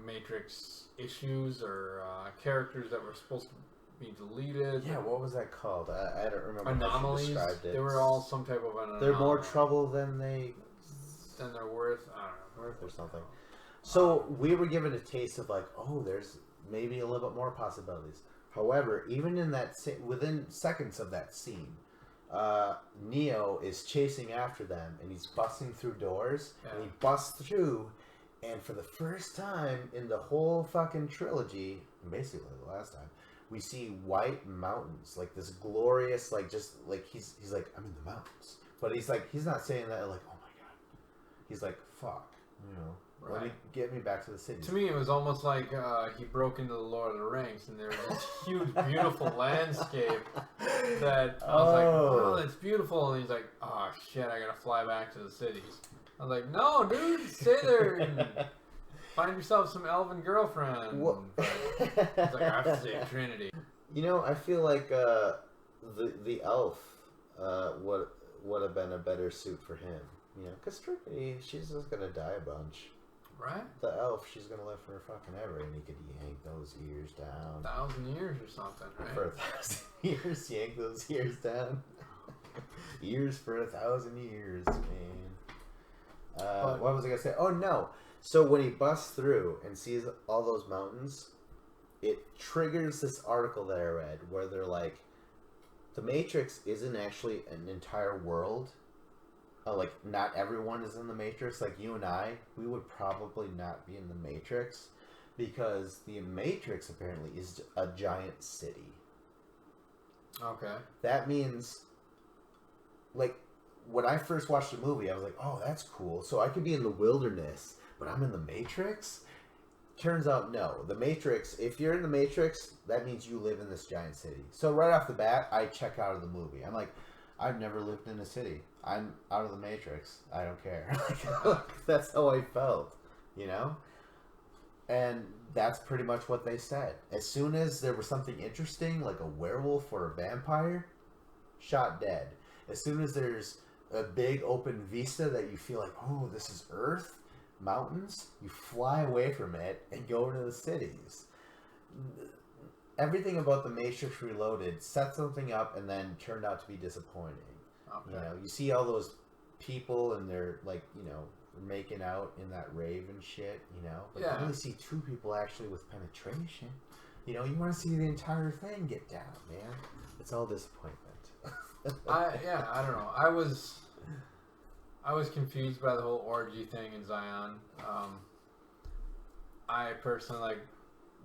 Matrix issues or characters that were supposed to be deleted. Yeah, what was that called? I don't remember Anomalies. how she described it. They were all some type of an They're more anomaly trouble than they than they're worth. I don't know. worth or something. So we were given a taste of like, oh, there's maybe a little bit more possibilities. However, even in that within seconds of that scene, Neo is chasing after them, and he's busting through doors, and he busts through, and for the first time in the whole fucking trilogy, basically the last time, we see white mountains, like this glorious, like just like he's like, I'm in the mountains, but he's not saying that like, oh my god, he's like, fuck, you know. Right. Get me back to the city. To me, it was almost like he broke into the Lord of the Rings, and there was this huge, beautiful landscape that I was like, "Oh, that's beautiful," and he's like, "Oh shit, I gotta fly back to the cities." I was like, "No, dude, stay there and find yourself some elven girlfriend." What? But he's like, "I have to save Trinity." You know, I feel like the elf would have been a better suit for him. You know, because Trinity, she's just gonna die a bunch. Right? The elf, she's gonna live for fucking ever, and he could yank those ears down. 1,000 years or something, right? For 1,000 years, yank those ears down. Ears for 1,000 years, man. What was I gonna say? Oh no, So when he busts through and sees all those mountains, it triggers this article that I read where they're like, the Matrix isn't actually an entire world. Like, not everyone is in the Matrix. Like, you and I, we would probably not be in the Matrix because the Matrix apparently is a giant city. Okay. That means, like, when I first watched the movie, I was like, oh, that's cool. So I could be in the wilderness, but I'm in the Matrix? Turns out, no. The Matrix, if you're in the Matrix, that means you live in this giant city. So right off the bat, I check out of the movie. I'm like, I've never lived in a city. I'm out of the Matrix. I don't care. That's how I felt, you know? And that's pretty much what they said. As soon as there was something interesting, like a werewolf or a vampire, shot dead. As soon as there's a big open vista that you feel like, oh, this is Earth, mountains, you fly away from it and go into the cities. Everything about the Matrix Reloaded set something up and then turned out to be disappointing. Okay. You know, you see all those people and they're like, you know, making out in that rave and shit, you know, but you only see two people actually with penetration. You know, you want to see the entire thing get down, man. It's all disappointment. I don't know. I was confused by the whole orgy thing in Zion. I personally like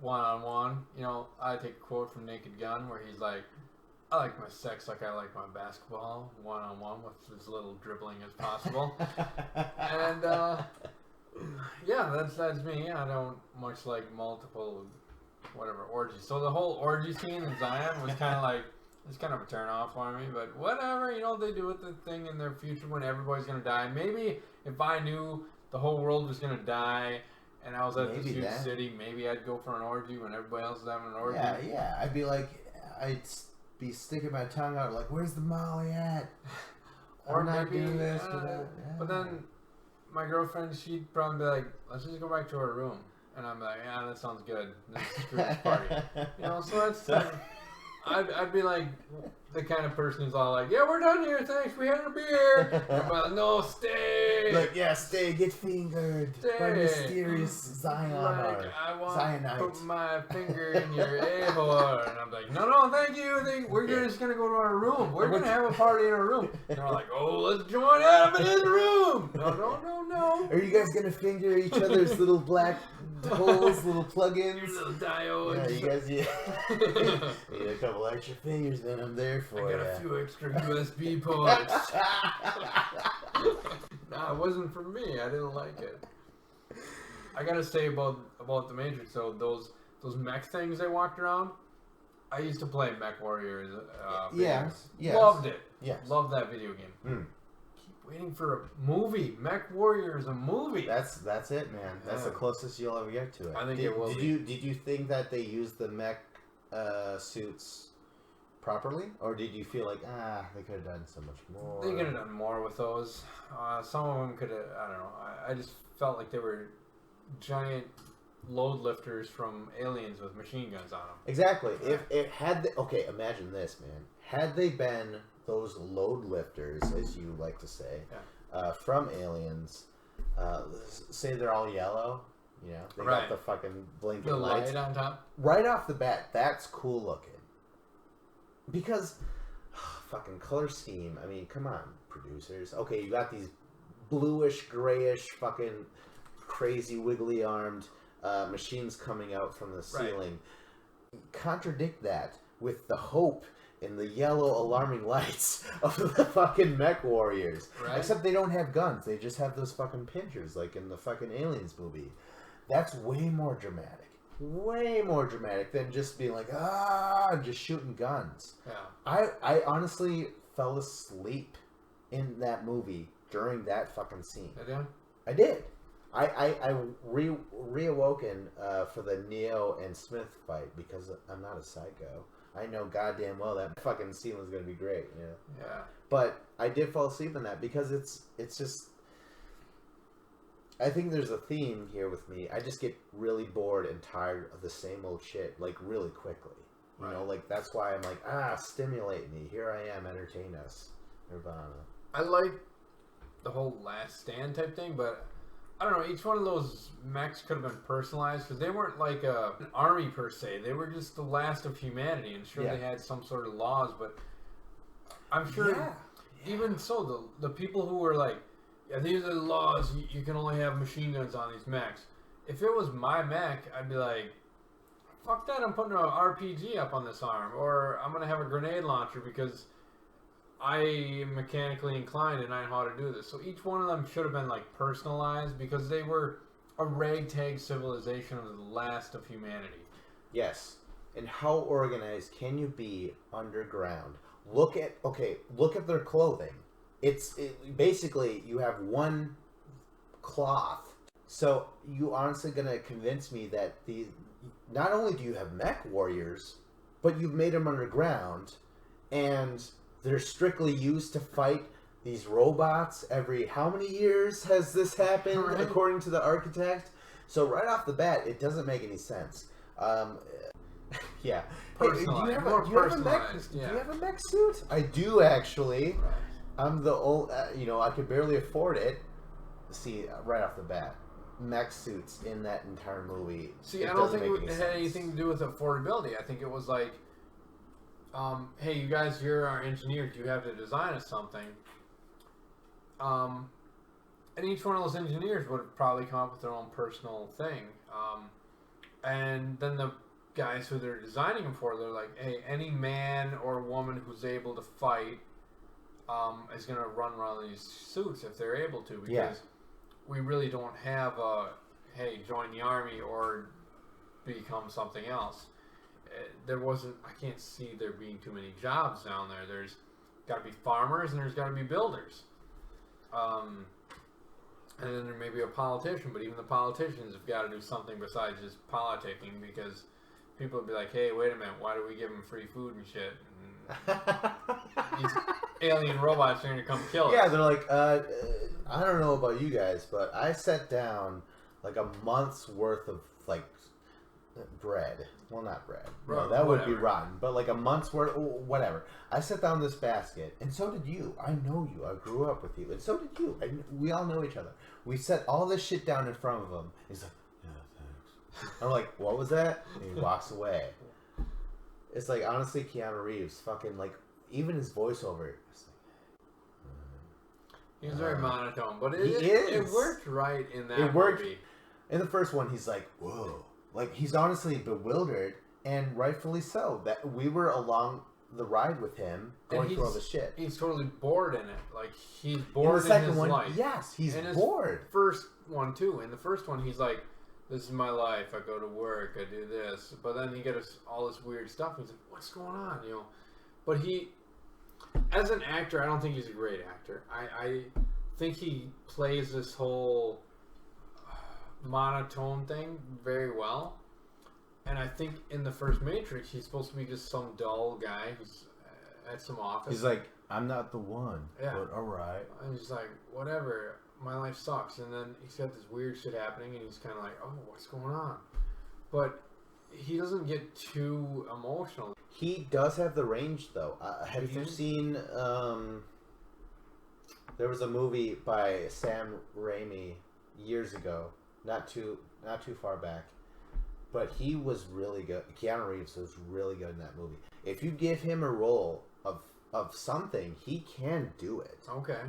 one-on-one. You know, I take a quote from Naked Gun where he's like, I like my sex like I like my basketball, one-on-one with as little dribbling as possible. And yeah, that's me. I don't much like multiple whatever orgies. So the whole orgy scene in Zion was kind of like, it's kind of a turn off for me, but whatever, you know, they do with the thing in their future when everybody's going to die. Maybe if I knew the whole world was going to die and I was at this huge city, maybe I'd go for an orgy when everybody else is having an orgy. Yeah. I'd be like, I'd be sticking my tongue out like, where's the Molly at? Or I'm not maybe, doing this. But then my girlfriend, she'd probably be like, let's just go back to our room. And I'm like, yeah, that sounds good. Let's screw this party. You know, so that's... I'd be like the kind of person who's all like, yeah, we're done here, thanks, we had a beer. I'm like, no, stay. Like, yeah, stay, get fingered by mysterious Zion. Like, I want Zionite. to put my finger in your a-hole. And I'm like, no, thank you. We're just going to go to our room. We're going to have a party in our room. And they're like, oh, let's join Adam in his room. No. Are you guys going to finger each other's little black holes, little plug-ins? Your little diodes. Yeah, you guys need a couple extra fingers, man. I'm there for you. I got a few extra USB ports. Nah, it wasn't for me. I didn't like it. I gotta say about the Matrix, though, those mech things they walked around. I used to play Mech Warriors. Yes. Loved it. Yes. Loved that video game. Keep waiting for a movie. Mech Warriors, a movie. That's it, man. That's the closest you'll ever get to it. I think it will. Did you think that they used the mech suits properly, or did you feel like they could have done so much more? They could have done more with those. Some of them could have. I don't know. I just felt like they were giant load lifters from Aliens with machine guns on them. Exactly. If it had okay, imagine this, man. Had they been those load lifters, as you like to say, from Aliens, say they're all yellow. You know, they got the fucking blinking the lights light on top. Right off the bat, that's cool looking. Because fucking color scheme. I mean, come on, producers. Okay, you got these bluish, grayish, fucking crazy, wiggly armed machines coming out from the ceiling. Contradict that with the hope in the yellow alarming lights of the fucking Mech Warriors. Right. Except they don't have guns. They just have those fucking pinchers like in the fucking Aliens movie. That's way more dramatic. Way more dramatic than just being like, just shooting guns. Yeah. I honestly fell asleep in that movie during that fucking scene. I did. I reawoken for the Neo and Smith fight because I'm not a psycho. I know goddamn well that fucking scene was gonna be great. You know? Yeah. But I did fall asleep in that because it's just. I think there's a theme here with me. I just get really bored and tired of the same old shit, like, really quickly. You know, like, that's why I'm like, stimulate me. Here I am, entertain us. Nirvana. I like the whole Last Stand type thing, but I don't know, each one of those mechs could have been personalized because they weren't like an army per se. They were just the last of humanity, and sure Yeah. they had some sort of laws, but I'm sure even so, the people who were like, yeah, these are the laws. You can only have machine guns on these mechs. If it was my mech, I'd be like, fuck that, I'm putting an RPG up on this arm, or I'm gonna have a grenade launcher because I am mechanically inclined and I know how to do this. So each one of them should have been like personalized because they were a ragtag civilization of the last of humanity. Yes. And how organized can you be underground? Look at their clothing. Basically you have one cloth. So you honestly gonna convince me that not only do you have mech warriors, but you've made them underground, and they're strictly used to fight these robots every how many years has this happened, Right. according to the architect? So right off the bat, it doesn't make any sense. Yeah. Hey, do you Personalized, have more a mech? personalized, yeah. Do you have a mech suit? I do actually. Right. I'm the old. I could barely afford it. See, right off the bat, mech suits in that entire movie. See, it I don't doesn't think make it any had sense. anything to do with affordability. I think it was like, hey, you guys, you're our engineers. You have to design us something. And each one of those engineers would have probably come up with their own personal thing. And then the guys who they're designing them for, they're like, hey, any man or woman who's able to fight is going to run around these suits if they're able to, because Yeah. we really don't have a, hey, join the army or become something else. There wasn't, I can't see there being too many jobs down there. There's got to be farmers and there's got to be builders. And then there may be a politician, but even the politicians have got to do something besides just politicking, because people would be like, hey, wait a minute, why do we give them free food and shit? And these alien robots are going to come kill us. Yeah, they're like, I don't know about you guys, but I set down like a month's worth of like bread. Well, not bread. No, Right, that would be whatever. rotten. But like a month's worth, whatever. I set down this basket, and so did you. I know you. I grew up with you, and so did you. We all know each other. We set all this shit down in front of him. He's like, yeah, thanks. I'm like, what was that? And he walks away. It's like, honestly, Keanu Reeves, fucking like, even his voiceover. It's like, He's very monotone, but He it is. worked right in that It worked. movie. in the first one, he's like, whoa. Like, he's honestly bewildered, and rightfully so. That we were along the ride with him, going through all this shit. He's totally bored in it. Like, he's In bored the in, second his one, life. yes, he's In his bored. First one too. In the first one, he's like, "This is my life. I go to work. I do this." But then he gets all this weird stuff. He's like, "What's going on?" You know. But he, as an actor, I don't think he's a great actor. I think he plays this whole monotone thing very well. And I think in the first Matrix, he's supposed to be just some dull guy who's at some office. He's like, I'm not the one, Yeah. but all right. And he's like, whatever, my life sucks. And then he's got this weird shit happening, and he's kind of like, oh, what's going on? But he doesn't get too emotional. He does have the range, though. Have You you think? seen? There was a movie by Sam Raimi years ago, not too far back, but he was really good. Keanu Reeves was really good in that movie. If you give him a role of something, he can do it. Okay.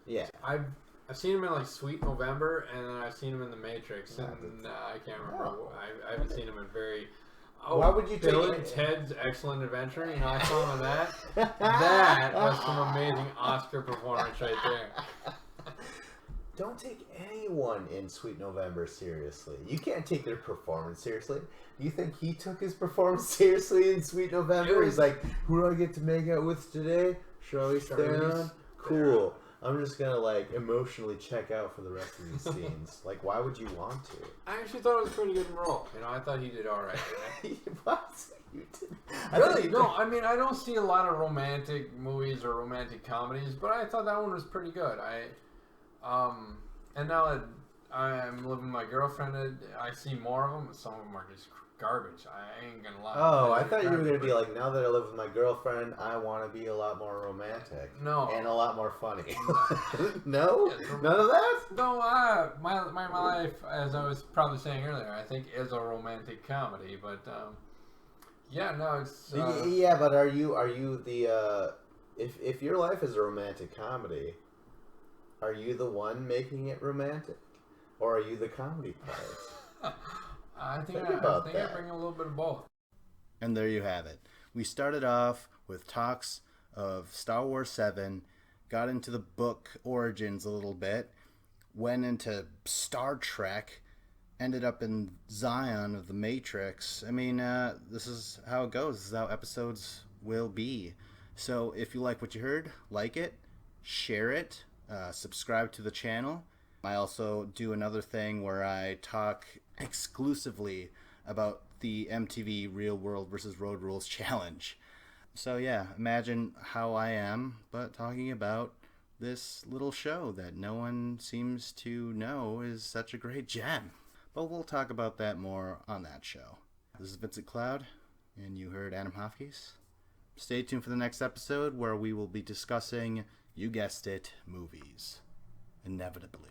Yeah. I've seen him in like Sweet November, and then I've seen him in The Matrix, Yeah, and I can't remember. Oh. I haven't seen him in very. Oh, Why would you take Bill it- and Ted's Excellent Adventure? You know, I saw him in that. That was some amazing Oscar performance right there. Don't take anyone in Sweet November seriously. You can't take their performance seriously. You think he took his performance seriously in Sweet November? It was- He's like, who do I get to make out with today? Charlize Charlize Theron? Cool. I'm just gonna like emotionally check out for the rest of these scenes. Like, why would you want to? I actually thought it was a pretty good role. You know, I thought he did all right. What? You did? I Really? thought No, I mean, I don't see a lot of romantic movies or romantic comedies, but I thought that one was pretty good. And now that I'm living with my girlfriend. I see more of them. Some of them are just garbage. I ain't gonna lie. Oh, I thought you were Garbage, gonna be but- like, now that I live with my girlfriend, I want to be a lot more romantic. No. And a lot more funny. No? Yeah, None of that? No, my life, as I was probably saying earlier, I think is a romantic comedy. But yeah, no, it's Yeah, but are you the if your life is a romantic comedy, are you the one making it romantic, or are you the comedy part? I think Think about I that. bring a little bit of both. And there you have it. We started off with talks of Star Wars 7, got into the book origins a little bit, went into Star Trek, ended up in Zion of the Matrix. I mean, this is how it goes. This is how episodes will be. So if you like what you heard, like it, share it, subscribe to the channel. I also do another thing where I talk exclusively about the MTV Real World versus Road Rules Challenge. So yeah, imagine how I am, but talking about this little show that no one seems to know is such a great gem. But we'll talk about that more on that show. This is Vincent Cloud, and you heard Adam Hofkes. Stay tuned for the next episode where we will be discussing, you guessed it, movies. Inevitably.